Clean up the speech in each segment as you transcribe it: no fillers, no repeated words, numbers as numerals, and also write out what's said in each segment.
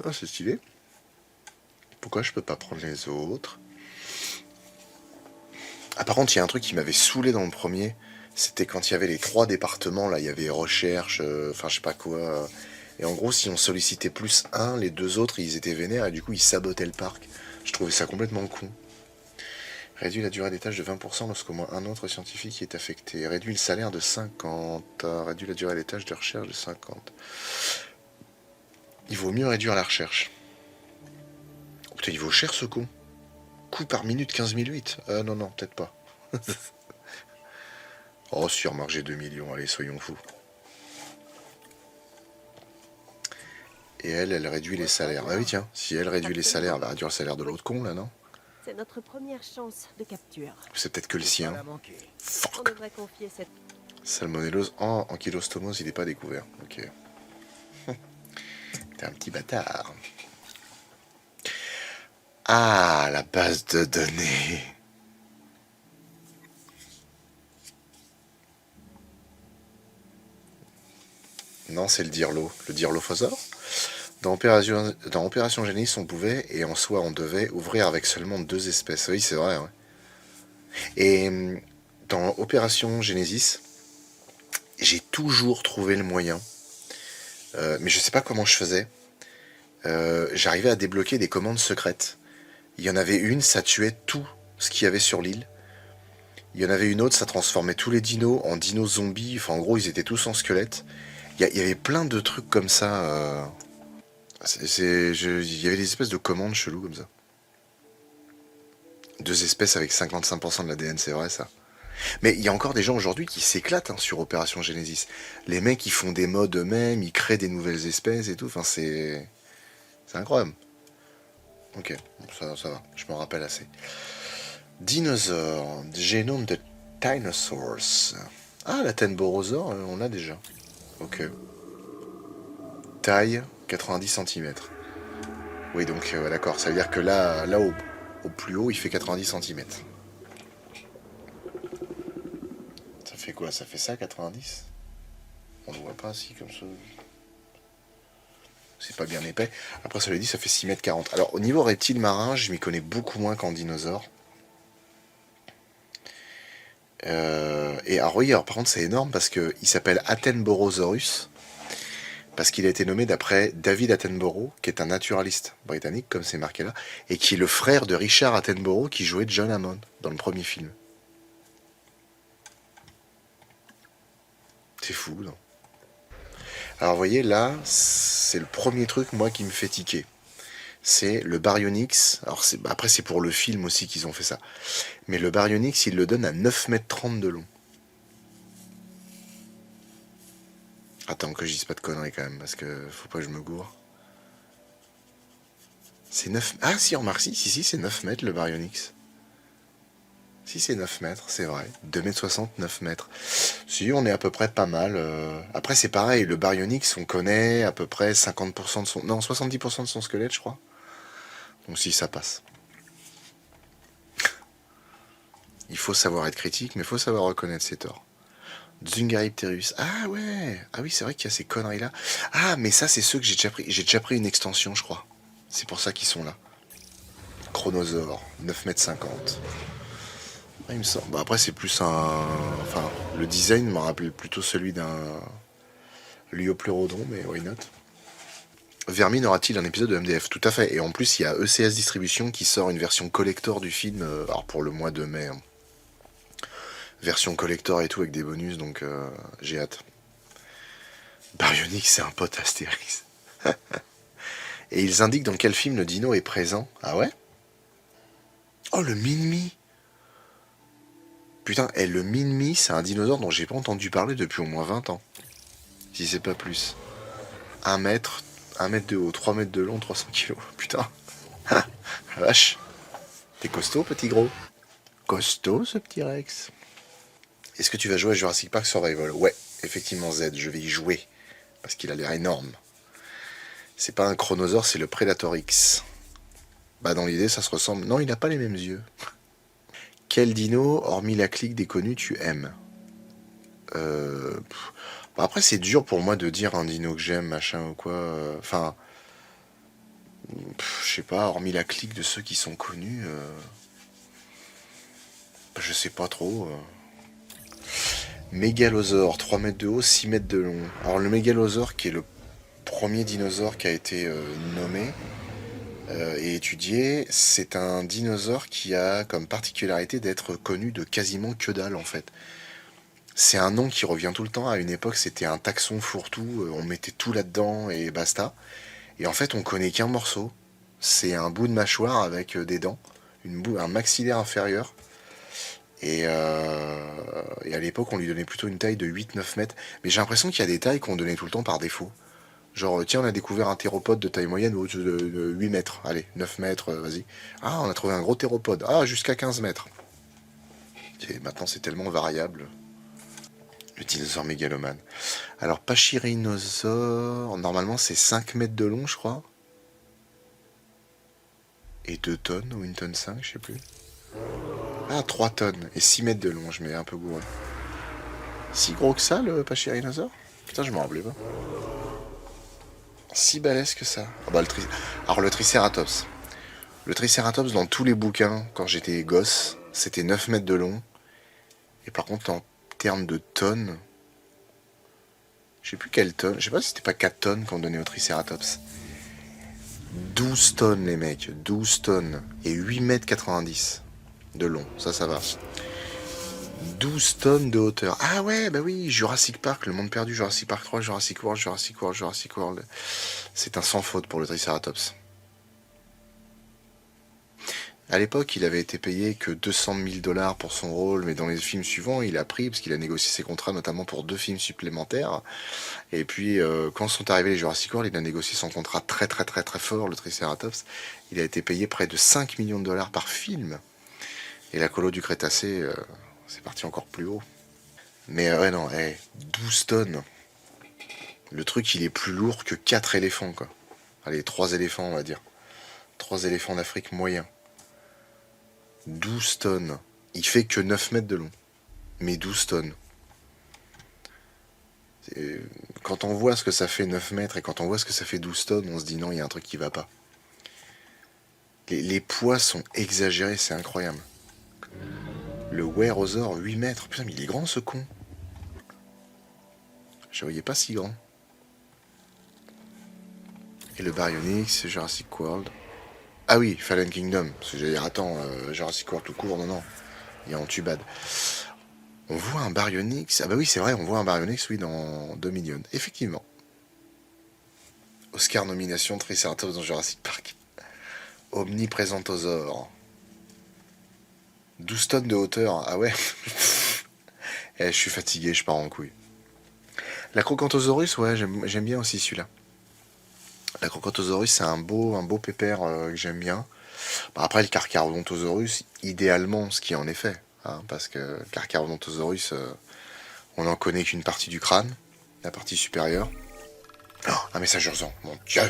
Ah, c'est stylé. Pourquoi je peux pas prendre les autres? Ah, par contre, il y a un truc qui m'avait saoulé dans le premier. C'était quand il y avait les 3 départements, là, il y avait recherche, enfin, je sais pas quoi. Et en gros, si on sollicitait plus un, les 2 autres, ils étaient vénères et du coup, ils sabotaient le parc. Je trouvais ça complètement con. Réduit la durée des tâches de 20% lorsqu'au moins un autre scientifique y est affecté. Réduit le salaire de 50. Réduit la durée des tâches de recherche de 50. Il vaut mieux réduire la recherche. Oh, putain, il vaut cher ce con. Coût par minute 15 008. Non, non, peut-être pas. Oh, si, remarque, j'ai 2 millions. Allez, soyons fous. Et elle réduit les salaires. Ah oui, tiens, si elle réduit les salaires, elle va réduire le salaire de l'autre con, là, non? C'est notre première chance de capture. C'est peut-être que le sien. On Fuck. devrait confier cette... Salmonellose en ankylostomose, il n'est pas découvert. Ok. T'es un petit bâtard. Ah, la base de données. Non, c'est le dirlo. Le dirlophosaure. Dans Opération Génis, on pouvait, et en soi on devait, ouvrir avec seulement 2 espèces. Oui, c'est vrai. Ouais. Et dans Opération Genesis, j'ai toujours trouvé le moyen, mais je sais pas comment je faisais. J'arrivais à débloquer des commandes secrètes. Il y en avait une, ça tuait tout ce qu'il y avait sur l'île. Il y en avait une autre, ça transformait tous les dinos en dinos zombies. Enfin, en gros, ils étaient tous en squelette. Il y avait plein de trucs comme ça. Il y avait des espèces de commandes cheloues comme ça. 2 espèces avec 55% de l'ADN, c'est vrai ça. Mais il y a encore des gens aujourd'hui qui s'éclatent hein, sur Opération Genesis. Les mecs, ils font des modes eux-mêmes, ils créent des nouvelles espèces et tout. Enfin, c'est incroyable. Ok, ça va, je m'en rappelle assez. Dinosaure, génome de Dinosaurs. Ah, la Tenborosaure, on l'a déjà. Ok. Taille, 90 cm. Oui, donc d'accord, ça veut dire que là au plus haut, il fait 90 cm. Ça fait quoi? Ça fait ça, 90? On ne voit pas, si, comme ça. C'est pas bien épais. Après, ça lui dit, ça fait 6 m 40. Alors, au niveau reptile marin, je m'y connais beaucoup moins qu'en dinosaure. Et alors, oui, alors, par contre, c'est énorme parce qu'il s'appelle Attenborosaurus. Parce qu'il a été nommé d'après David Attenborough, qui est un naturaliste britannique, comme c'est marqué là, et qui est le frère de Richard Attenborough, qui jouait John Hammond dans le premier film. C'est fou, non? Alors, vous voyez, là, c'est le premier truc, moi, qui me fait tiquer. C'est le Baryonyx. Alors, après, c'est pour le film aussi qu'ils ont fait ça. Mais le Baryonyx, il le donne à 9 m 30 de long. Attends, que je dise pas de conneries quand même, parce que faut pas que je me gourre. C'est 9... Ah si, remarque, si, c'est 9 mètres le Baryonyx. Si, c'est 9 mètres, c'est vrai. 2 m 60, 9 mètres. Si, on est à peu près pas mal. Après, c'est pareil, le Baryonyx, on connaît à peu près 50% de son... Non, 70% de son squelette, je crois. Donc si, ça passe. Il faut savoir être critique, mais il faut savoir reconnaître ses torts. Zungaripterus. Ah ouais. Ah oui, c'est vrai qu'il y a ces conneries-là. Ah, mais ça, c'est ceux que j'ai déjà pris. J'ai déjà pris une extension, je crois. C'est pour ça qu'ils sont là. Chronosaure, 9 m 50. Ah, il me semble. Bah, après, c'est plus un... Enfin, le design me rappelle plutôt celui d'un Liopleurodon, mais why not? Vermine aura-t-il un épisode de MDF? Tout à fait. Et en plus, il y a ECS Distribution qui sort une version collector du film, alors pour le mois de mai. Hein. Version collector et tout avec des bonus, donc j'ai hâte. Baryonyx, c'est un pote Astérix. Et ils indiquent dans quel film le dino est présent. Ah ouais? Oh, le Minmi. Putain, et le Minmi, c'est un dinosaure dont j'ai pas entendu parler depuis au moins 20 ans. Si c'est pas plus. 1 mètre, 1 mètre de haut, 3 mètres de long, 300 kilos. Putain. La vache. T'es costaud, petit gros. Costaud, ce petit Rex. Est-ce que tu vas jouer à Jurassic Park Survival? Ouais, effectivement, Z, je vais y jouer. Parce qu'il a l'air énorme. C'est pas un chronosaure, c'est le Predator X. Bah, dans l'idée, ça se ressemble. Non, il n'a pas les mêmes yeux. Quel dino, hormis la clique des connus, tu aimes? Bah après, c'est dur pour moi de dire un dino que j'aime, machin ou quoi. Enfin, Je sais pas, hormis la clique de ceux qui sont connus, je sais pas trop. Mégalosaure, 3 mètres de haut, 6 mètres de long. Alors le mégalosaure qui est le premier dinosaure qui a été nommé et étudié, c'est un dinosaure qui a comme particularité d'être connu de quasiment que dalle en fait. C'est un nom qui revient tout le temps. À une époque, c'était un taxon fourre-tout. On mettait tout là-dedans et basta. Et en fait, on connaît qu'un morceau. C'est un bout de mâchoire avec des dents, un maxillaire inférieur. Et à l'époque, on lui donnait plutôt une taille de 8-9 mètres. Mais j'ai l'impression qu'il y a des tailles qu'on donnait tout le temps par défaut. Genre, tiens, on a découvert un théropode de taille moyenne de 8 mètres. Allez, 9 mètres, vas-y. Ah, on a trouvé un gros théropode. Ah, jusqu'à 15 mètres. Et maintenant, c'est tellement variable. Le dinosaure mégalomane. Alors, Pachyrhinosaure, normalement, c'est 5 mètres de long, je crois. Et 2 tonnes, ou 1 tonne 5, je sais plus. Ah, 3 tonnes et 6 mètres de long, je mets un peu bourré. Si gros que ça, le Pachyrhinosaure? Putain, je m'en rappelais pas. Si balèze que ça. Ah bah, alors, le Triceratops. Le Triceratops, dans tous les bouquins, quand j'étais gosse, c'était 9 mètres de long. Et par contre, en termes de tonnes, je sais plus quelle tonne, je sais pas si c'était pas 4 tonnes qu'on donnait au Triceratops. 12 tonnes, les mecs, 12 tonnes. Et 8 mètres 90 de long, ça va. 12 tonnes de hauteur. Ah ouais, bah oui, Jurassic Park, Le Monde Perdu, Jurassic Park 3, Jurassic World, Jurassic World, Jurassic World. C'est un sans faute pour le Triceratops. À l'époque, il avait été payé que 200 000 $ pour son rôle, mais dans les films suivants, il a pris, parce qu'il a négocié ses contrats notamment pour 2 films supplémentaires. Et puis, quand sont arrivés les Jurassic World, il a négocié son contrat très très très très fort, le Triceratops. Il a été payé près de 5 millions de $ par film. Et la colo du Crétacé, c'est parti encore plus haut. Mais ouais, non, 12 tonnes. Le truc, il est plus lourd que 4 éléphants, quoi. Allez, 3 éléphants, on va dire. 3 éléphants d'Afrique moyens. 12 tonnes. Il fait que 9 mètres de long. Mais 12 tonnes. Quand on voit ce que ça fait 9 mètres et quand on voit ce que ça fait 12 tonnes, on se dit non, il y a un truc qui va pas. Les poids sont exagérés, c'est incroyable. Le Weyerhaeuser, 8 mètres. Putain, mais il est grand ce con. Je voyais pas si grand. Et le Baryonyx, Jurassic World. Ah oui, Fallen Kingdom. Parce que j'allais dire, attends, Jurassic World tout court, non, non. Il y a Antubad. On voit un Baryonyx. Ah bah oui, c'est vrai, on voit un Baryonyx, oui, dans Dominion. Effectivement. Oscar nomination Triceratops dans Jurassic Park. Omnipresentosaure. 12 tonnes de hauteur. Ah ouais. Je suis fatigué, je pars en couille. La Crocantosaurus, ouais, j'aime bien aussi celui-là. La Crocantosaurus, c'est un beau pépère que j'aime bien. Bah, après, le Carcharodontosaurus, idéalement, ce qui en est fait. Hein, parce que le Carcharodontosaurus, on n'en connaît qu'une partie du crâne, la partie supérieure. Oh, un message urgent, mon Dieu!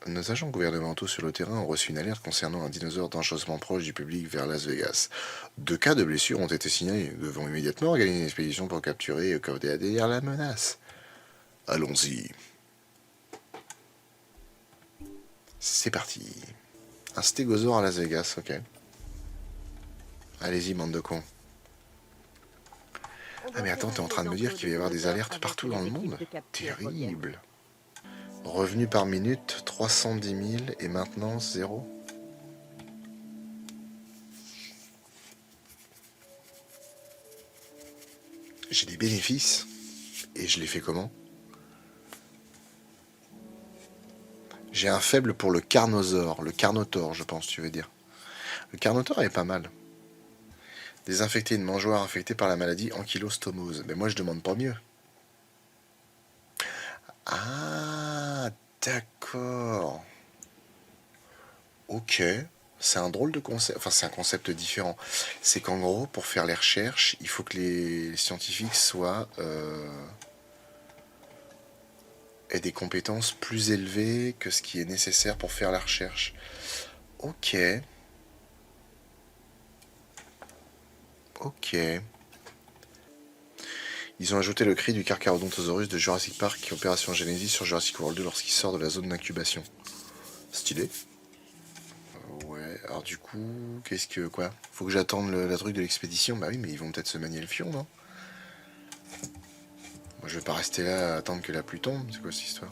Nos agents gouvernementaux sur le terrain ont reçu une alerte concernant un dinosaure dangereusement proche du public vers Las Vegas. 2 cas de blessures ont été signalés. Nous devons immédiatement organiser une expédition pour capturer et contenir la menace. Allons-y. C'est parti. Un stégosaure à Las Vegas, ok. Allez-y, bande de cons. Ah mais attends, t'es en train de me dire qu'il va y avoir des alertes partout dans le monde? Terrible. Revenu par minute, 310 000 et maintenant 0. J'ai des bénéfices. Et je les fais comment? J'ai un faible pour le carnosaure. Le carnotaure, je pense, tu veux dire. Le carnotaure est pas mal. Désinfecter une mangeoire infectée par la maladie ankylostomose. Mais moi, je demande pas mieux. Ah, d'accord. Ok. C'est un drôle de concept. Enfin, c'est un concept différent. C'est qu'en gros, pour faire les recherches, il faut que les scientifiques aient des compétences plus élevées que ce qui est nécessaire pour faire la recherche. Ok. Ok. Ils ont ajouté le cri du Carcharodontosaurus de Jurassic Park et Opération Genesis sur Jurassic World 2 lorsqu'il sort de la zone d'incubation. Stylé. Ouais, alors du coup, qu'est-ce que... Quoi? Faut que j'attende la truc de l'expédition? Bah oui, mais ils vont peut-être se manier le fion, non? Moi, je vais pas rester là à attendre que la pluie tombe. C'est quoi cette histoire?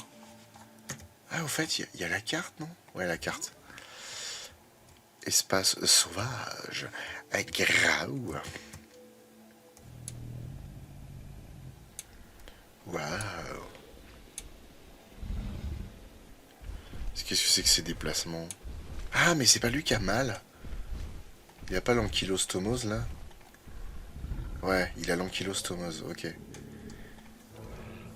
Ah, au fait, il y a la carte, non? Ouais, la carte. Espace sauvage. Graou. Waouh. Qu'est-ce que c'est que ces déplacements? Ah, mais c'est pas lui qui a mal. Il a pas l'ankylostomose, là? Ouais, il a l'ankylostomose, ok.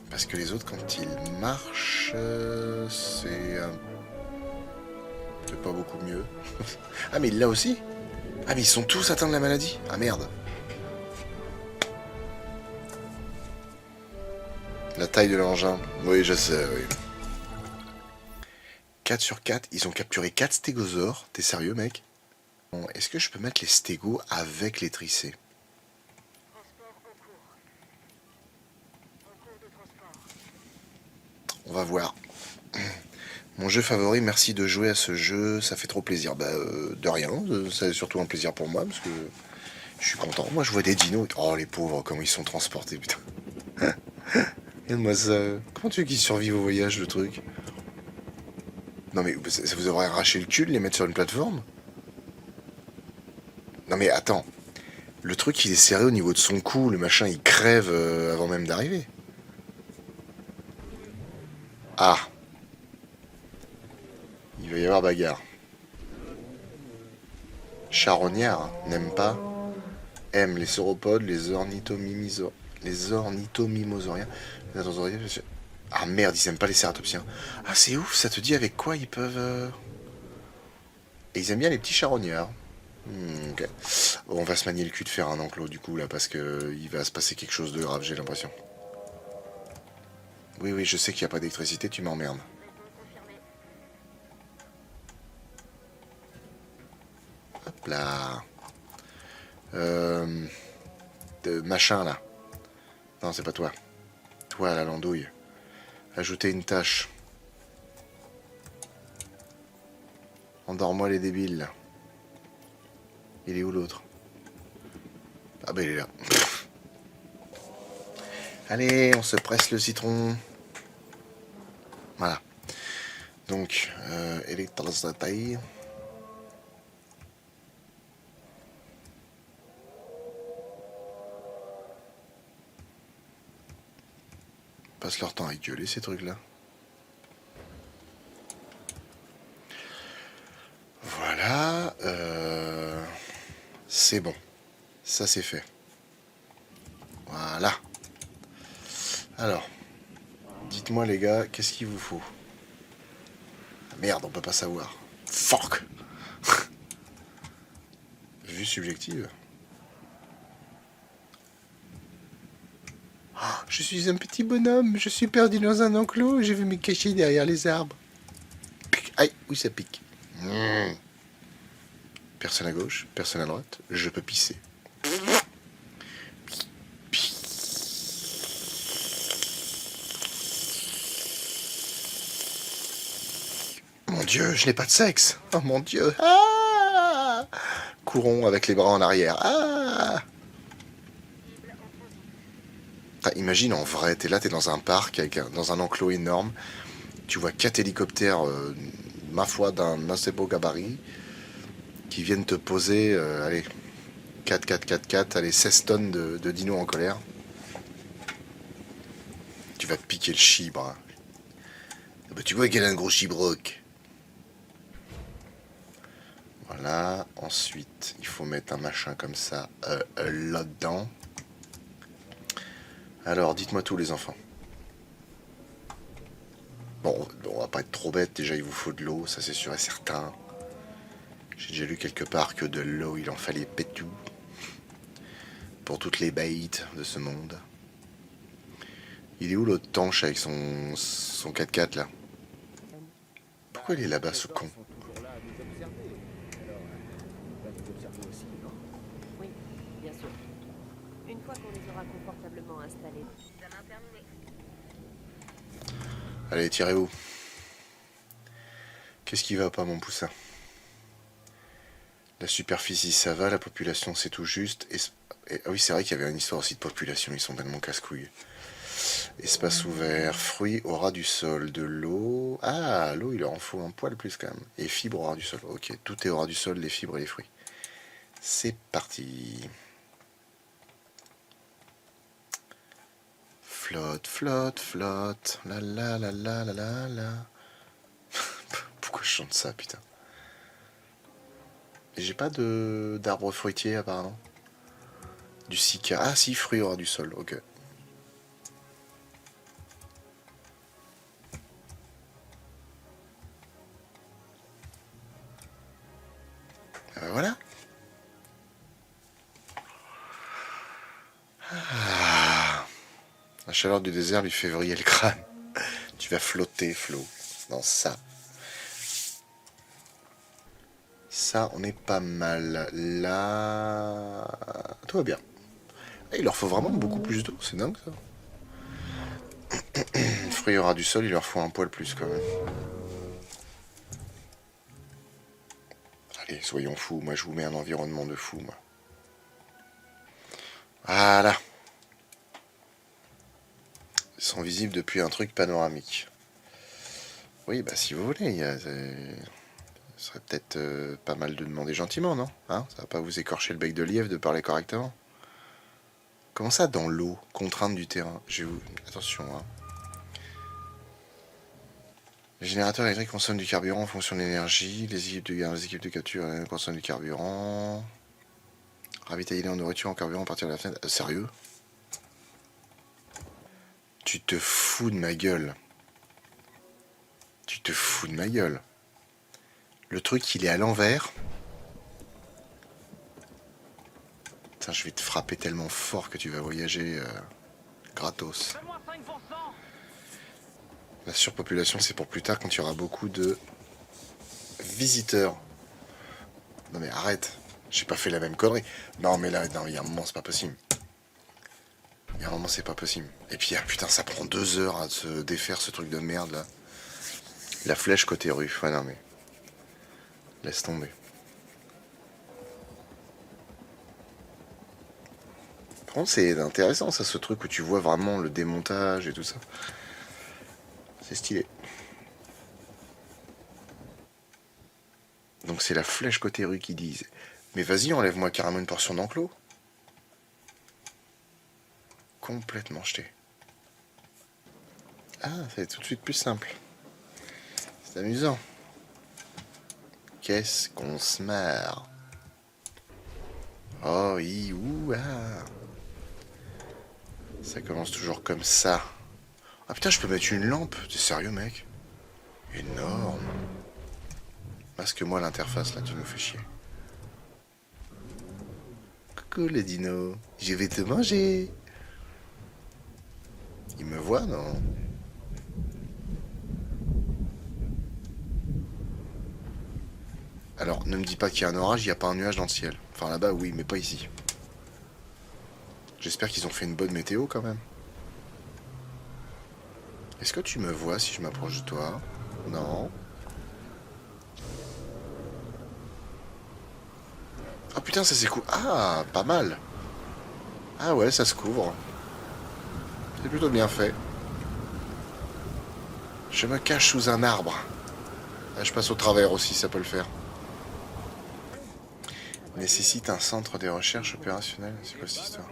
Parce que les autres, quand ils marchent, c'est pas beaucoup mieux. Ah, mais il l'a aussi? Ah, mais ils sont tous atteints de la maladie? Ah, merde. La taille de l'engin. Oui, je sais, oui. 4 sur 4, ils ont capturé 4 stégosaures. T'es sérieux, mec? Bon, est-ce que je peux mettre les stégos avec les tricés? On va voir. Mon jeu favori, merci de jouer à ce jeu, ça fait trop plaisir. Bah, de rien, c'est surtout un plaisir pour moi, parce que je suis content. Moi, je vois des dinos. Oh, les pauvres, comment ils sont transportés, putain. Regarde-moi ça. Comment tu veux qu'ils survivent au voyage, le truc? Non, mais ça vous aurait arraché le cul de les mettre sur une plateforme? Non, mais attends. Le truc, il est serré au niveau de son cou, le machin, il crève avant même d'arriver. Ah, il va y avoir bagarre. Charognard, n'aime pas. Aime les sauropodes, les ornithomimosauriens. Les attentoriens, ah merde, ils aiment pas les cératopsiens. Ah, c'est ouf, ça te dit avec quoi ils peuvent... Et ils aiment bien les petits charognards. Ok. Bon, on va se manier le cul de faire un enclos du coup là, parce que il va se passer quelque chose de grave, j'ai l'impression. Oui, oui, je sais qu'il n'y a pas d'électricité, tu m'emmerdes. Hop là. Machin là. Non, c'est pas toi. Toi, la landouille. Ajouter une tâche. Endors-moi les débiles là. Il est où l'autre? Ah bah il est là. Allez, on se presse le citron. Voilà. Donc, électricité. Passent leur temps à gueuler ces trucs-là. Voilà. C'est bon. Ça c'est fait. Voilà. Alors, dites-moi les gars, qu'est-ce qu'il vous faut? Ah, merde, on peut pas savoir. Fuck. Vue subjective. Ah, je suis un petit bonhomme, je suis perdu dans un enclos, je vais me cacher derrière les arbres. Pique. Aïe, oui ça pique. Personne à gauche, personne à droite, je peux pisser. Mon Dieu, je n'ai pas de sexe. Oh mon Dieu. Ah, courons avec les bras en arrière. Ah. Ah, imagine en vrai, t'es là, t'es dans un parc, dans un enclos énorme. Tu vois 4 hélicoptères, ma foi, d'un assez beau gabarit, qui viennent te poser, allez, 4, 4, 4, 4, allez, 16 tonnes de dinos en colère. Tu vas te piquer le chibre. Hein. Ah bah, tu vois qu'elle a un gros chibroc. Voilà, ensuite, il faut mettre un machin comme ça là-dedans. Alors, dites-moi tout, les enfants. Bon, on va pas être trop bête, déjà il vous faut de l'eau, ça c'est sûr et certain. J'ai déjà lu quelque part que de l'eau, il en fallait pétou. Pour toutes les bêtes de ce monde. Il est où l'autre tanche avec son 4x4 là? Pourquoi il est là-bas ce con? Oui, bien sûr. Une fois qu'on les aura confortablement installés. Allez, tirez-vous. Qu'est-ce qui va pas, mon poussin? La superficie, ça va. La population, c'est tout juste. Ah oui, c'est vrai qu'il y avait une histoire aussi de population. Ils sont tellement casse-couilles. Espace ouvert. Fruits au ras du sol. De l'eau. Ah, l'eau, il leur en faut un poil plus quand même. Et fibres au ras du sol. Ok, tout est au ras du sol, les fibres et les fruits. C'est parti. Flotte, flotte, flotte. La la la la la la la. Pourquoi je chante ça, putain? J'ai pas d'arbre fruitier apparemment. Du cica. Ah si, fruits au ras du sol, ok. Voilà. Ah. La chaleur du désert lui fait vriller le crâne. Tu vas flotter, Flo, dans ça. Ça, on est pas mal. Là... Tout va bien. Et il leur faut vraiment beaucoup plus d'eau, c'est dingue ça. Fruits au ras du sol, il leur faut un poil plus quand même. Allez, soyons fous. Moi, je vous mets un environnement de fou, moi. Voilà. Ils sont visibles depuis un truc panoramique. Oui, bah si vous voulez, ce serait peut-être pas mal de demander gentiment, non? Hein, ça va pas vous écorcher le bec de lièvre de parler correctement. Comment ça, dans l'eau? Contrainte du terrain. Attention, hein. Les générateurs électriques consomment du carburant en fonction de l'énergie. Les équipes de capture consomment du carburant. Ravitailler en nourriture en carburant à partir de la fenêtre. Sérieux? Tu te fous de ma gueule. Tu te fous de ma gueule. Le truc, il est à l'envers. Putain, je vais te frapper tellement fort que tu vas voyager gratos. La surpopulation, c'est pour plus tard quand il y aura beaucoup de visiteurs. Non mais arrête. J'ai pas fait la même connerie. Non mais là, non, il y a un moment, c'est pas possible. Il y a un moment, c'est pas possible. Et puis, ah, putain, ça prend 2 heures à se défaire ce truc de merde là. La flèche côté rue. Ouais, non mais. Laisse tomber. Par contre, c'est intéressant ça, ce truc où tu vois vraiment le démontage et tout ça. C'est stylé. Donc c'est la flèche côté rue qui disent. Mais vas-y, enlève-moi carrément une portion d'enclos. Complètement jeté. Ah, c'est tout de suite plus simple. C'est amusant. Qu'est-ce qu'on se marre. Oh, ah. Ça commence toujours comme ça. Ah putain, je peux mettre une lampe. T'es sérieux, mec? Énorme. Masque-moi l'interface, là, tu nous fais chier. Coucou, le dino. Je vais te manger. Il me voit, non? Alors, ne me dis pas qu'il y a un orage, il n'y a pas un nuage dans le ciel. Enfin, là-bas, oui, mais pas ici. J'espère qu'ils ont fait une bonne météo, quand même. Est-ce que tu me vois si je m'approche de toi? Non. Ah putain, ça c'est cool. Ah, pas mal. Ah ouais, ça se couvre. C'est plutôt bien fait. Je me cache sous un arbre. Ah, je passe au travers aussi, ça peut le faire. Nécessite un centre des recherches opérationnelles. C'est quoi cette histoire?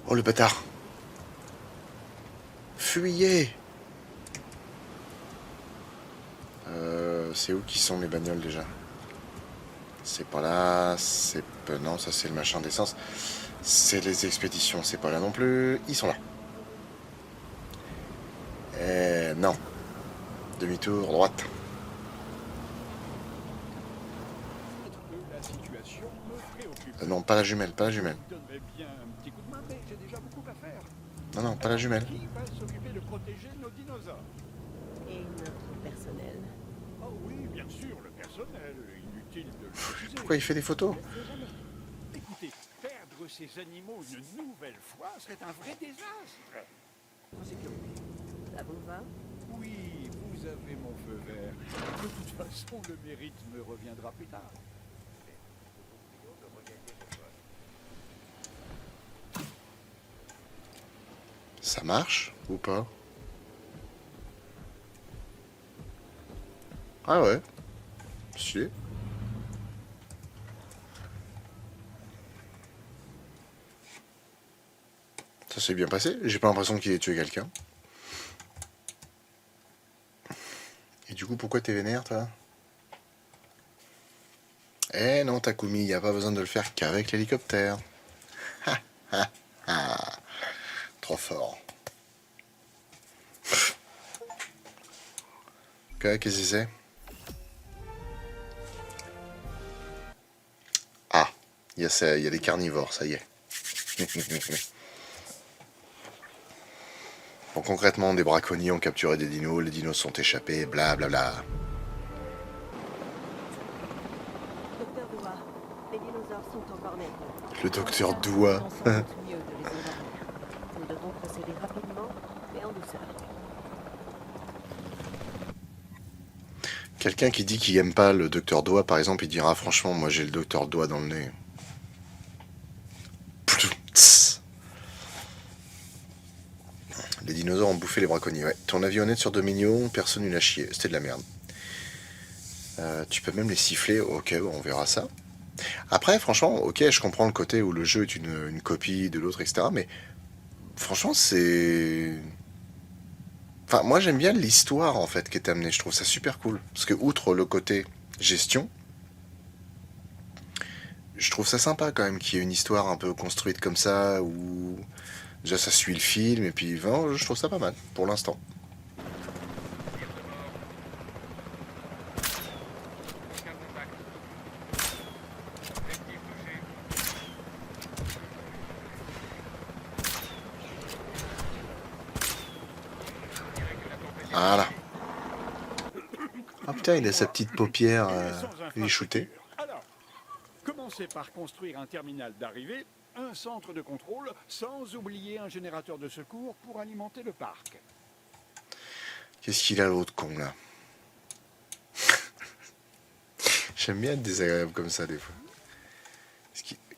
Oh le bâtard! Fuyez! C'est où qui sont les bagnoles déjà? C'est pas là, c'est... Non, ça c'est le machin d'essence. C'est les expéditions, c'est pas là non plus. Ils sont là. Non. Demi-tour, droite. Non, pas la jumelle, pas la jumelle. Non, non, pas la jumelle. Et notre personnel. Oh oui, bien sûr, le personnel. Inutile de le préciser. Pourquoi il fait des photos? Je sais jamais. Écoutez, perdre ces animaux une nouvelle fois serait un vrai désastre. En sécurité. Ça vous va? Oui, vous avez mon feu vert. De toute façon, le mérite me reviendra plus tard. Ça marche ou pas? Ah ouais. Stylé. Ça s'est bien passé. J'ai pas l'impression qu'il ait tué quelqu'un. Et du coup, pourquoi t'es vénère, toi? Eh non, Takumi, y a pas besoin de le faire qu'avec l'hélicoptère. Trop fort. Qu'est-ce que c'est? Ah, il y a des carnivores, ça y est. Bon, concrètement, des braconniers ont capturé des dinos, les dinos sont échappés, blablabla. Docteur Doua, les dinosaures sont encore nés. Le docteur Doua. On s'en doute mieux de les envahir. Nous devons procéder rapidement et en douceur. Quelqu'un qui dit qu'il aime pas le docteur Doua, par exemple, il dira franchement, moi j'ai le docteur Doua dans le nez. Les dinosaures ont bouffé les braconniers. Ouais. Ton avionnette sur Dominion, personne ne l'a chié. C'était de la merde. Tu peux même les siffler. Ok, on verra ça. Après, franchement, ok, je comprends le côté où le jeu est une copie de l'autre, etc. Mais franchement, c'est... Enfin, moi j'aime bien l'histoire en fait qui est amenée. Je trouve ça super cool. Parce que outre le côté gestion, je trouve ça sympa quand même qu'il y ait une histoire un peu construite comme ça, où déjà ça suit le film, et puis vraiment, je trouve ça pas mal pour l'instant. Voilà. Ah putain, il a sa petite paupière, il est shooté. Alors, commencez par construire un terminal d'arrivée, un centre de contrôle, sans oublier un générateur de secours pour alimenter le parc. Qu'est-ce qu'il a l'autre con là? J'aime bien être désagréable comme ça des fois.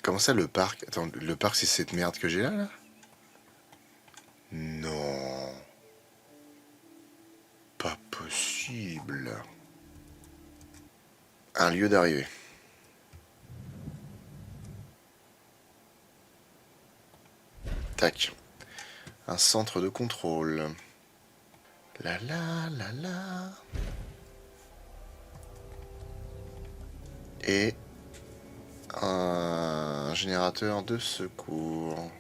Comment ça le parc? Attends, le parc c'est cette merde que j'ai là? Non. Pas possible. Un lieu d'arrivée. Tac. Un centre de contrôle. La la la la. Et un générateur de secours.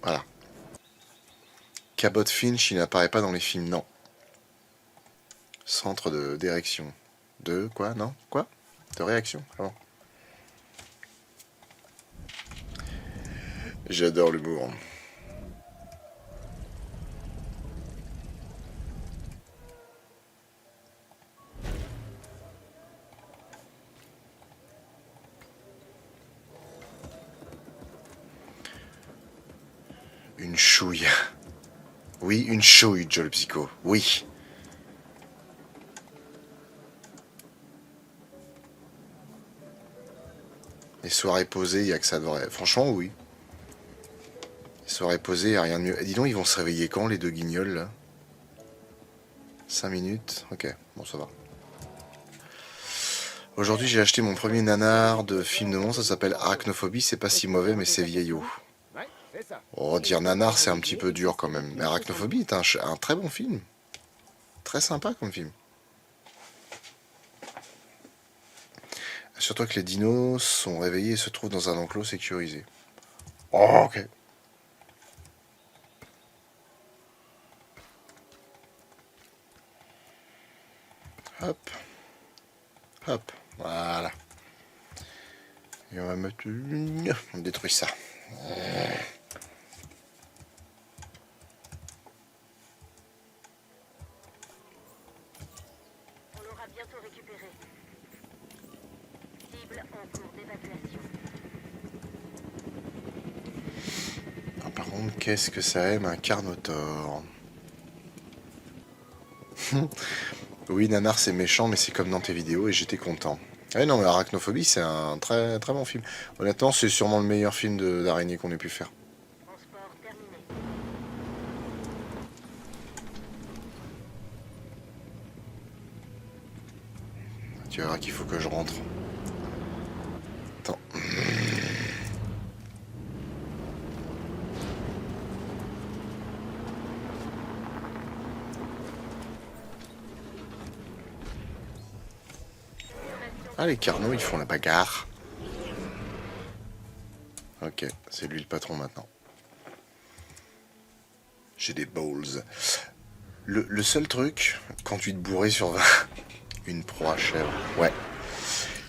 Voilà. Cabot Finch, il n'apparaît pas dans les films, non. Centre de d'érection. De quoi? Non? Quoi? De réaction? Ah bon. J'adore l'humour. Une chouille. Oui, une chouille, Joe le Psycho. Oui. Les soirées posées, il n'y a que ça de vrai. Franchement, oui. Les soirées posées, il n'y a rien de mieux. Et dis donc, ils vont se réveiller quand, les deux guignols, là? 5 minutes? Ok, bon, ça va. Aujourd'hui, j'ai acheté mon premier nanar de film de monstre. Ça s'appelle Arachnophobie. C'est pas si mauvais, mais c'est vieillot. Ouais, c'est ça. Oh, dire nanar, c'est un petit peu dur quand même. Mais Arachnophobie est un très bon film. Très sympa comme film. Assure-toi que les dinos sont réveillés et se trouvent dans un enclos sécurisé. Oh, ok. Hop. Hop. Voilà. Et on va mettre... On détruit ça. sera bientôt récupéré. Cible en cours d'évacuation. Ah, par contre, qu'est-ce que ça aime un Carnotaur? Oui, Nanar, c'est méchant, mais c'est comme dans tes vidéos et j'étais content. Ah non, mais Arachnophobie, c'est un très très bon film. Honnêtement, c'est sûrement le meilleur film d'araignée qu'on ait pu faire. Transport terminé. Tu verras qu'il faut que je rentre. Attends. Ah, les carnaux, ils font la bagarre. Ok, c'est lui le patron maintenant. J'ai des balls. Le seul truc, quand tu te bourrais sur 20, une proie chèvre. Ouais.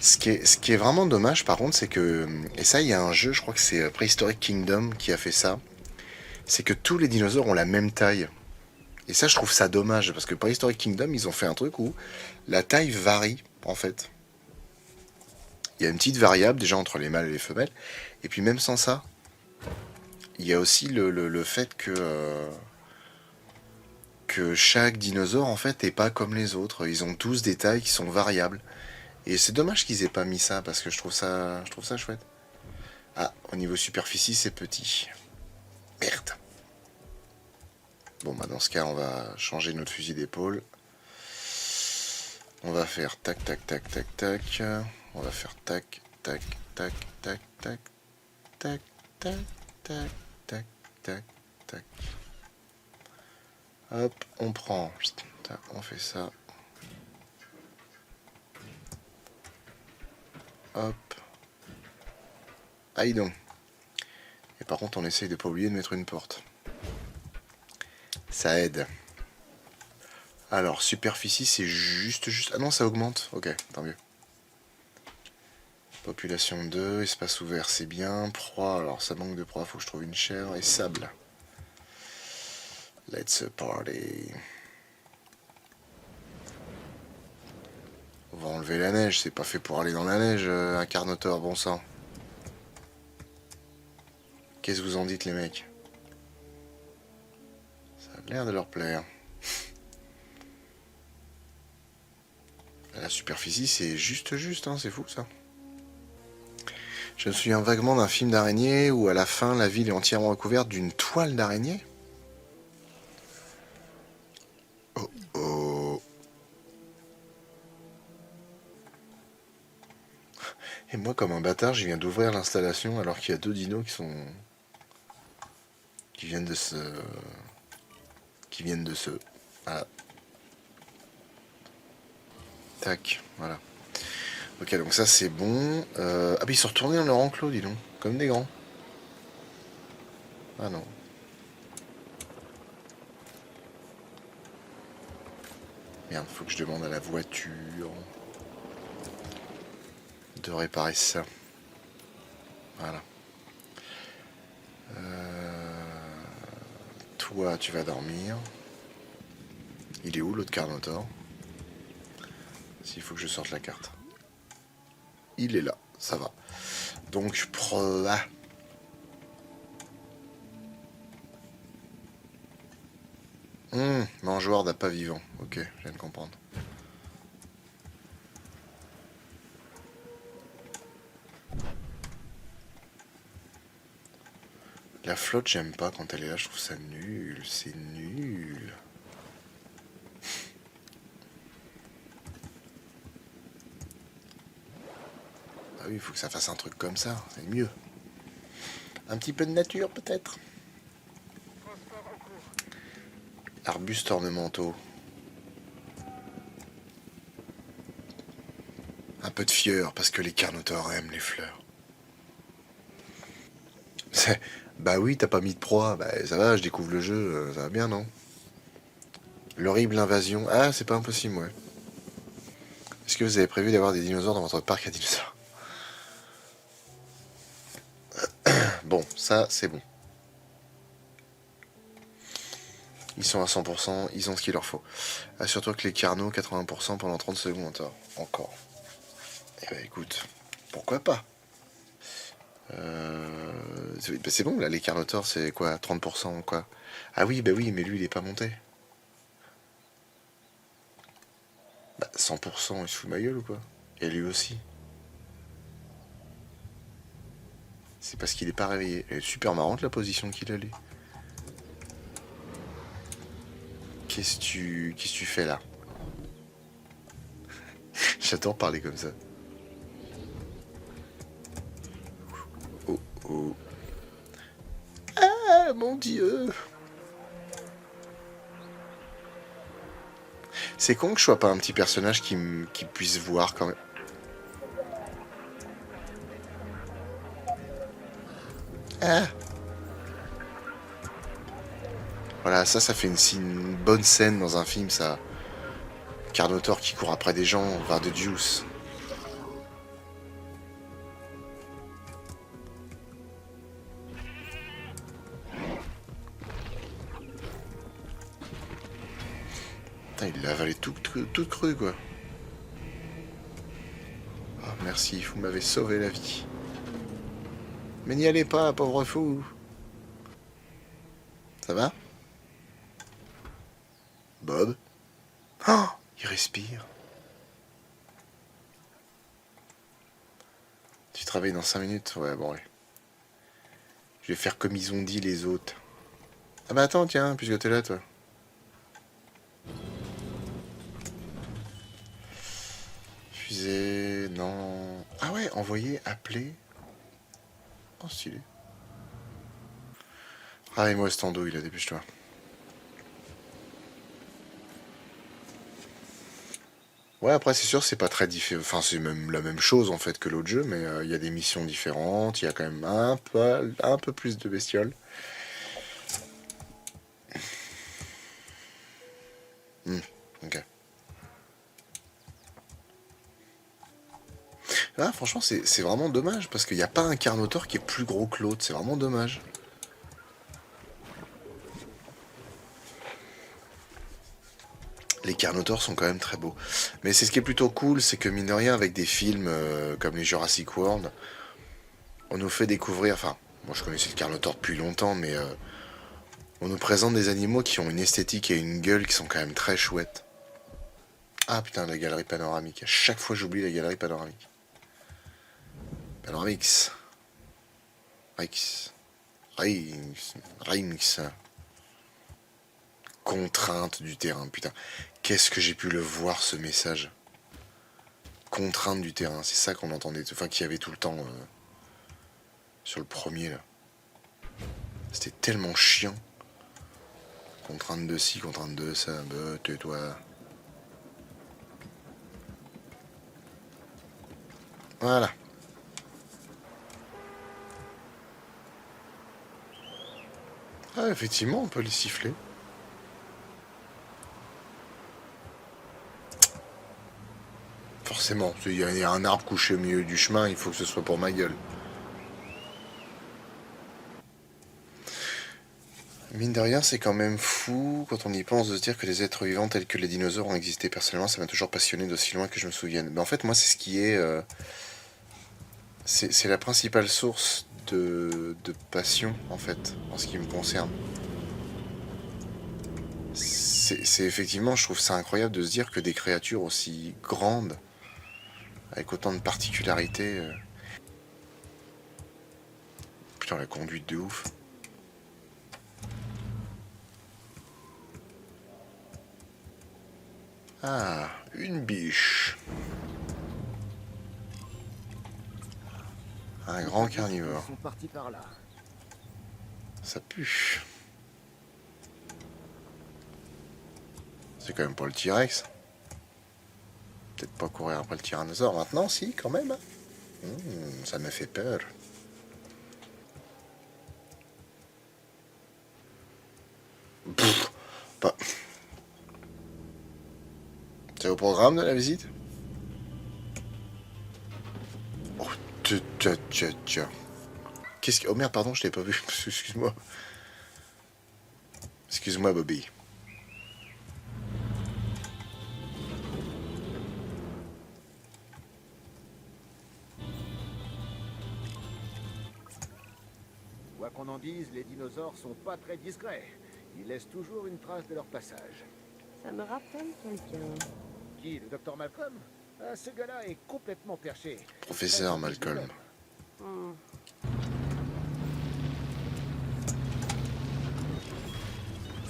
Ce qui est vraiment dommage, par contre, c'est que... Et ça, il y a un jeu, je crois que c'est Prehistoric Kingdom qui a fait ça. C'est que tous les dinosaures ont la même taille. Et ça, je trouve ça dommage, parce que Prehistoric Kingdom, ils ont fait un truc où la taille varie, en fait. Il y a une petite variable, déjà, entre les mâles et les femelles. Et puis même sans ça, il y a aussi le fait que chaque dinosaure, en fait, n'est pas comme les autres. Ils ont tous des tailles qui sont variables. Et c'est dommage qu'ils aient pas mis ça, parce que je trouve ça chouette. Ah, au niveau superficie, c'est petit. Merde. Bon, bah dans ce cas, on va changer notre fusil d'épaule. On va faire tac, tac, tac, tac, tac. On va faire tac, tac, tac, tac, tac, tac, tac, tac, tac, tac, tac. Hop, on prend. On fait ça. Hop. Aïe donc. Et par contre, on essaye de pas oublier de mettre une porte. Ça aide. Alors, superficie, c'est juste... Ah non, ça augmente. Ok, tant mieux. Population 2, espace ouvert, c'est bien. Proie, alors ça manque de proie, faut que je trouve une chèvre. Et sable. Let's party. On va enlever la neige, c'est pas fait pour aller dans la neige, un Carnotaur, bon sang. Qu'est-ce que vous en dites, les mecs? Ça a l'air de leur plaire. La superficie, c'est juste, hein, c'est fou ça. Je me souviens vaguement d'un film d'araignée où à la fin, la ville est entièrement recouverte d'une toile d'araignée. Oh oh. Et moi, comme un bâtard, je viens d'ouvrir l'installation alors qu'il y a deux dinos qui viennent de se... Voilà. Tac, voilà. Ok, donc ça c'est bon. Ah bah ils sont retournés dans leur enclos, dis donc. Comme des grands. Ah non. Merde, faut que je demande à la voiture de réparer ça. Voilà. Toi, tu vas dormir. Il est où l'autre Carnotaur? S'il faut que je sorte la carte. Il est là, ça va. Donc, là. Mangeoire d'appât vivant. Ok, je viens de comprendre. La flotte, j'aime pas quand elle est là, je trouve ça nul. C'est nul. Ah oui, il faut que ça fasse un truc comme ça, c'est mieux. Un petit peu de nature, peut-être. Arbustes ornementaux. Un peu de fieur, parce que les Carnotaures aiment les fleurs. Bah oui, t'as pas mis de proie. Bah ça va, je découvre le jeu, ça va bien, non? L'horrible invasion. Ah, c'est pas impossible, ouais. Est-ce que vous avez prévu d'avoir des dinosaures dans votre parc à dinosaures? Bon, ça, c'est bon. Ils sont à 100%, ils ont ce qu'il leur faut. Assure-toi que les Carnot, 80% pendant 30 secondes. Encore. Eh ben écoute, pourquoi pas. C'est bon là, les Carnotaurs, c'est quoi, 30% quoi. Ah oui, bah oui, mais lui il est pas monté. Bah 100%, il se fout de ma gueule ou quoi. Et lui aussi. C'est parce qu'il est pas réveillé. Elle est super marrante la position qu'il a lui. Qu'est-ce que tu fais là? J'adore parler comme ça. Oh oh. Ah mon dieu. C'est con que je sois pas un petit personnage qui puisse voir quand même. Ah. Voilà, ça fait une bonne scène dans un film, ça. Carnotaur qui court après des gens, vers de juice. Putain, il l'a avalé tout cru, quoi. Oh, merci, vous m'avez sauvé la vie. Mais n'y allez pas, pauvre fou. Ça va? Bob? Oh, il respire. Tu travailles dans 5 minutes? Ouais, bon, ouais. Je vais faire comme ils ont dit les autres. Ah bah attends, tiens, puisque t'es là, toi. Fusée, non... Ah ouais, envoyer, appeler... Oh, stylé. Ah, et moi, ce tendo, il a dépêche-toi. Ouais, après, c'est sûr, c'est pas très différent. Enfin, c'est même la même chose, en fait, que l'autre jeu, mais il y a des missions différentes, il y a quand même un peu plus de bestioles. Ok. Ah, franchement, c'est vraiment dommage, parce qu'il n'y a pas un Carnotaur qui est plus gros que l'autre, c'est vraiment dommage. Les Carnotaurs sont quand même très beaux. Mais c'est ce qui est plutôt cool, c'est que mine de rien, avec des films comme les Jurassic World, on nous fait découvrir, enfin, moi je connaissais le Carnotaur depuis longtemps, mais on nous présente des animaux qui ont une esthétique et une gueule qui sont quand même très chouettes. Ah putain, la galerie panoramique. À chaque fois j'oublie la galerie panoramique. Panoramix. Rix. Rix. Contrainte du terrain, putain. Qu'est-ce que j'ai pu le voir ce message? Contrainte du terrain, c'est ça qu'on entendait, enfin qu'il y avait tout le temps sur le premier là. C'était tellement chiant. Contrainte de ci, contrainte de ça, bah tais-toi. Voilà. Ah, effectivement, on peut les siffler. Forcément, il y a un arbre couché au milieu du chemin, il faut que ce soit pour ma gueule. Mine de rien, c'est quand même fou quand on y pense de se dire que des êtres vivants tels que les dinosaures ont existé. Personnellement, ça m'a toujours passionné d'aussi loin que je me souvienne. Mais en fait, moi, c'est ce qui est... c'est la principale source de passion, en fait, en ce qui me concerne. C'est effectivement, je trouve ça incroyable de se dire que des créatures aussi grandes, avec autant de particularités... Putain, la conduite de ouf. Ah, une biche. Un grand carnivore. Ils sont partis par là. Ça pue. C'est quand même pas le T-Rex. Peut-être pas courir après le tyrannosaure maintenant, si, quand même. Ça me fait peur. Pff, pas. C'est au programme de la visite? Oh, tiens. Qu'est-ce que... Oh merde, pardon, je t'ai pas vu. Excuse-moi. Excuse-moi, Bobby. Quoi qu'on en dise, les dinosaures sont pas très discrets. Ils laissent toujours une trace de leur passage. Ça me rappelle quelqu'un. Qui, le docteur Malcolm? Ah, ce gars-là est complètement perché. Professeur Très gentil Malcolm. Hmm.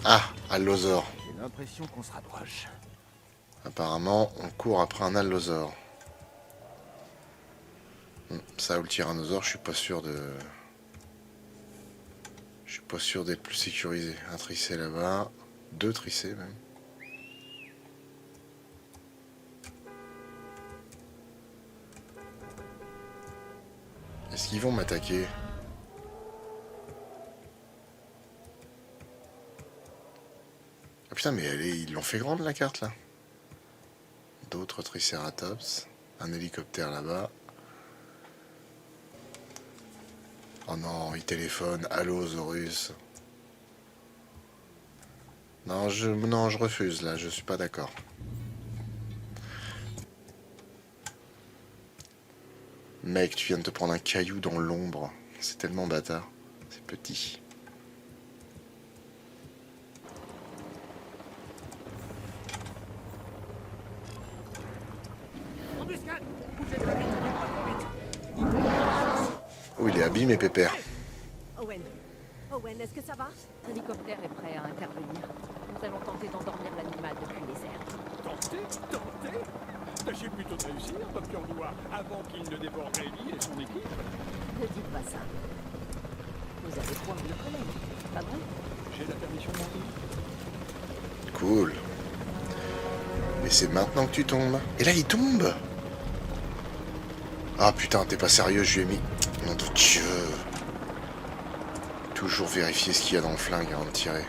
Ah, allosaure. J'ai l'impression qu'on se rapproche. Apparemment, on court après un allosaure. Ça ou le tyrannosaure, je suis pas sûr de... Je suis pas sûr d'être plus sécurisé. Un tricé là-bas. 2 tricés même. Est-ce qu'ils vont m'attaquer? Ah putain, mais ils l'ont fait grande la carte là. D'autres tricératops. Un hélicoptère là-bas. Oh non, il téléphone. Allosaurus. Non, je refuse là, je suis pas d'accord. Mec, tu viens de te prendre un caillou dans l'ombre. C'est tellement bâtard. C'est petit. Oh, il est abîmé, pépère. Owen. Owen, est-ce que ça va? L'hélicoptère est prêt à intervenir. Nous allons tenter d'endormir l'animal depuis les airs. Tenter? Tâchez plutôt de réussir, Docteur Noir, avant qu'il ne dévore Ellie et son équipe. Ne dites pas ça. Vous allez pouvoir le connaître, pas vrai? J'ai la permission de monter. Cool. Mais c'est maintenant que tu tombes. Et là, il tombe. Ah putain, t'es pas sérieux, je lui ai mis... Nom de Dieu. Toujours vérifier ce qu'il y a dans le flingue avant de tirer.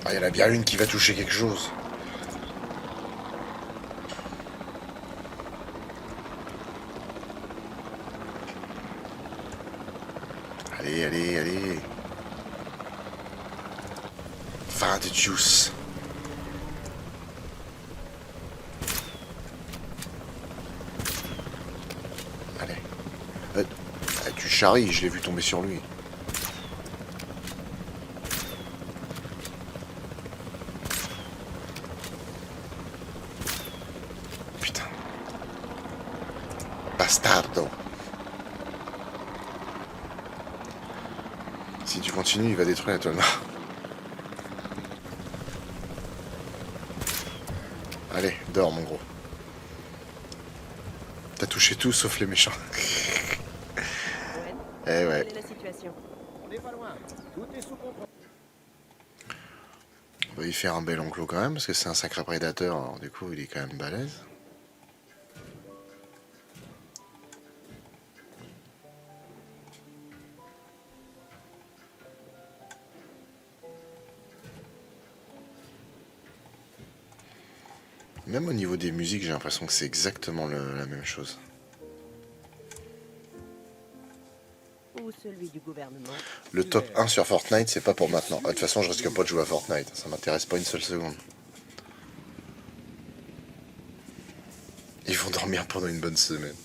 Ah, il y en a bien une qui va toucher quelque chose. Allez, allez, allez. Va de juice. Allez. Tu charries, je l'ai vu tomber sur lui. Putain. Bastardo. Si tu continues, il va détruire la toile noire. Allez, dors mon gros. T'as touché tout sauf les méchants. Owen, Eh ouais. quelle est la situation? On n'est pas loin. Tout est sous contrôle. On va y faire un bel enclos quand même, parce que c'est un sacré prédateur, alors du coup il est quand même balèze. Même au niveau des musiques, j'ai l'impression que c'est exactement la même chose. Ou celui du gouvernement? Le top 1 sur Fortnite, c'est pas pour maintenant. Ah, de toute façon, je risque pas de jouer à Fortnite, ça m'intéresse pas une seule seconde. Ils vont dormir pendant une bonne semaine.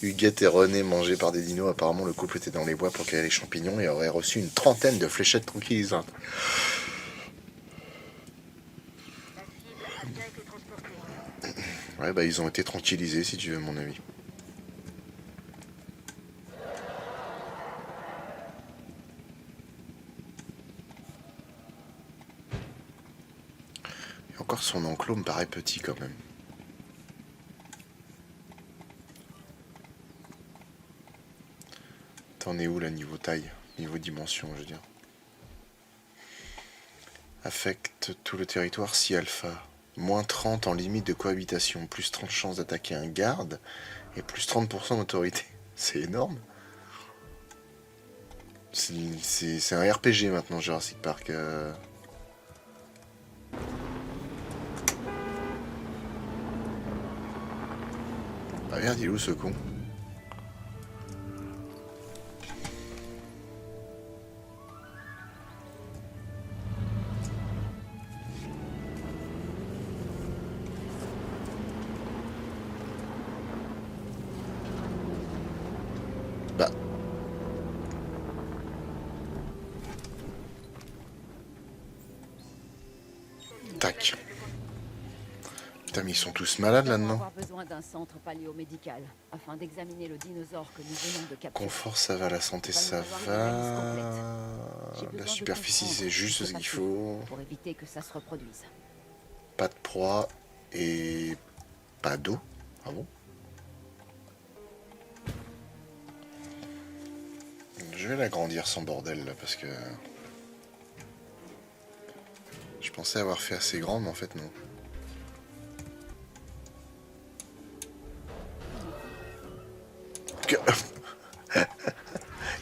Huguette et René mangés par des dinos. Apparemment, le couple était dans les bois pour cueillir les champignons et aurait reçu une trentaine de fléchettes tranquillisantes. Ouais, bah ils ont été tranquillisés, si tu veux, mon ami. Et encore, son enclos me paraît petit quand même. T'en es où là, niveau taille, niveau dimension, je veux dire. Affecte tout le territoire si alpha. Moins 30 en limite de cohabitation, plus 30 chances d'attaquer un garde et plus 30% d'autorité. C'est énorme. C'est un RPG maintenant, Jurassic Park. Merde, il est où ce con? Bah. Tac. Putain, mais ils sont tous malades Nous allons là-dedans. avoir besoin d'un centre paléomédical afin d'examiner le dinosaure que nous venons de capturer. Confort, ça va. La santé, ça va. J'ai besoin La de superficie, comprendre c'est juste ce ce qui qu'il s'est faut. passé pour éviter que ça se reproduise. Pas de proie et pas d'eau. Ah bon? Je vais l'agrandir sans bordel là parce que je pensais avoir fait assez grand, mais en fait non. Que-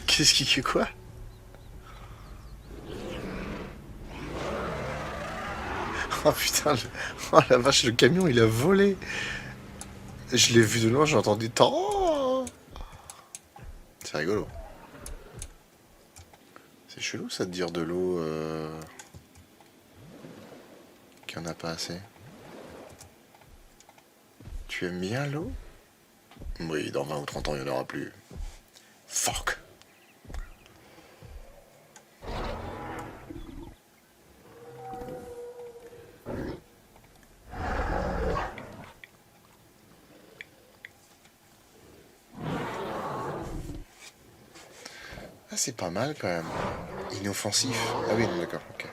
Qu'est-ce qui... Quoi? Oh putain, oh la vache, le camion il a volé. Je l'ai vu de loin, j'ai entendu tant. C'est rigolo. C'est chelou ça de dire de l'eau qu'il n'y en a pas assez. Tu aimes bien l'eau? Oui, dans 20 ou 30 ans il n'y en aura plus. Fuck. Ah, c'est pas mal quand même. Inoffensif. Ah oui, non, d'accord, ok.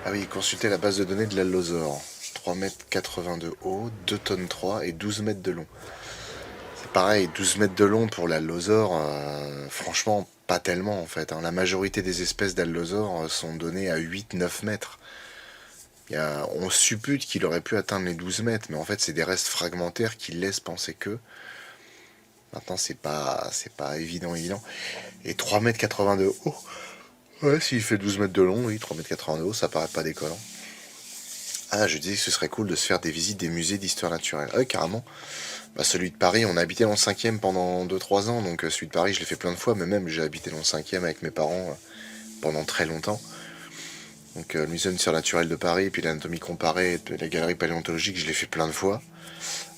Ah oui, consultez la base de données de l'allosaure. 3,80 m de haut, 2 tonnes 3 et 12 mètres de long. C'est pareil, 12 mètres de long pour l'allosaure, franchement, pas tellement en fait. Hein. La majorité des espèces d'allosaures sont données à 8-9 mètres. On suppute qu'il aurait pu atteindre les 12 mètres, mais en fait, c'est des restes fragmentaires qui laissent penser que. Maintenant, c'est pas évident. Et 3,80 m de haut. Ouais, s'il fait 12 mètres de long, oui, 3,80 m de haut, ça paraît pas déconnant. Ah, je disais que ce serait cool de se faire des visites des musées d'histoire naturelle. Ah, oui, carrément. Bah, celui de Paris, on a habité dans le 5e pendant 2-3 ans, donc celui de Paris, je l'ai fait plein de fois, mais même j'ai habité dans le 5e avec mes parents pendant très longtemps. Donc le musée d'histoire naturelle de Paris, puis l'anatomie comparée, la galerie paléontologique, je l'ai fait plein de fois.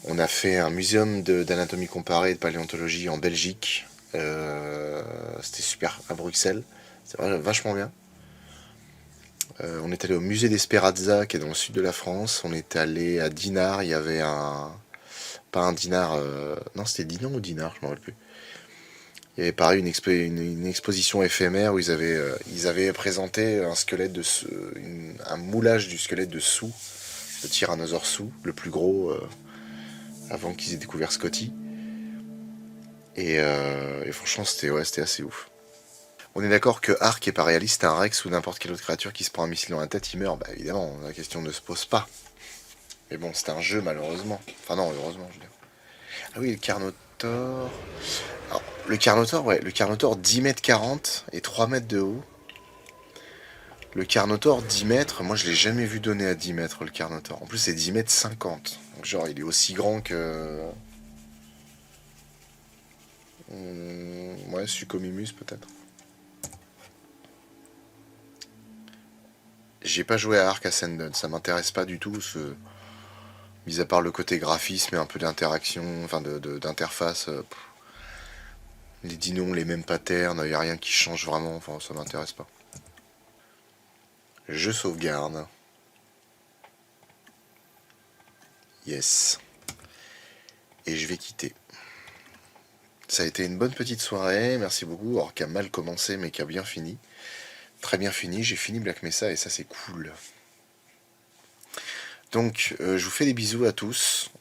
On a fait un muséum d'anatomie comparée et de paléontologie en Belgique. C'était super, à Bruxelles. C'était vachement bien. On est allé au musée d'Esperanza, qui est dans le sud de la France. On est allé à Dinard, il y avait un... Pas un Dinard... Non, c'était Dinan ou Dinard, je ne me rappelle plus. Il y avait pareil une exposition éphémère où ils avaient présenté un squelette un moulage du squelette de Sue, le tyrannosaure Sue, le plus gros avant qu'ils aient découvert Scotty. Et franchement, c'était assez ouf. On est d'accord que Ark est pas réaliste, un Rex ou n'importe quelle autre créature qui se prend un missile dans la tête, il meurt. Bah évidemment, la question ne se pose pas. Mais bon, c'est un jeu malheureusement. Enfin non, heureusement, je veux dire. Ah oui, le Carnotaur. Alors, le Carnotaur, ouais, le Carnotaur 10 mètres 40 et 3 mètres de haut. Le Carnotaur 10 mètres, moi je l'ai jamais vu donner à 10 mètres le Carnotaur. En plus c'est 10 mètres 50. Donc genre il est aussi grand que... ouais, Suchomimus peut-être. J'ai pas joué à Ark Ascended, ça m'intéresse pas du tout, mis à part le côté graphisme et un peu d'interaction, enfin d'interface, les dinos ont les mêmes patterns, il n'y a rien qui change vraiment, enfin ça m'intéresse pas. Je sauvegarde. Yes. Et je vais quitter. Ça a été une bonne petite soirée, merci beaucoup, alors qui a mal commencé mais qui a bien fini. Très bien fini, j'ai fini Black Mesa et ça c'est cool. Donc je vous fais des bisous à tous.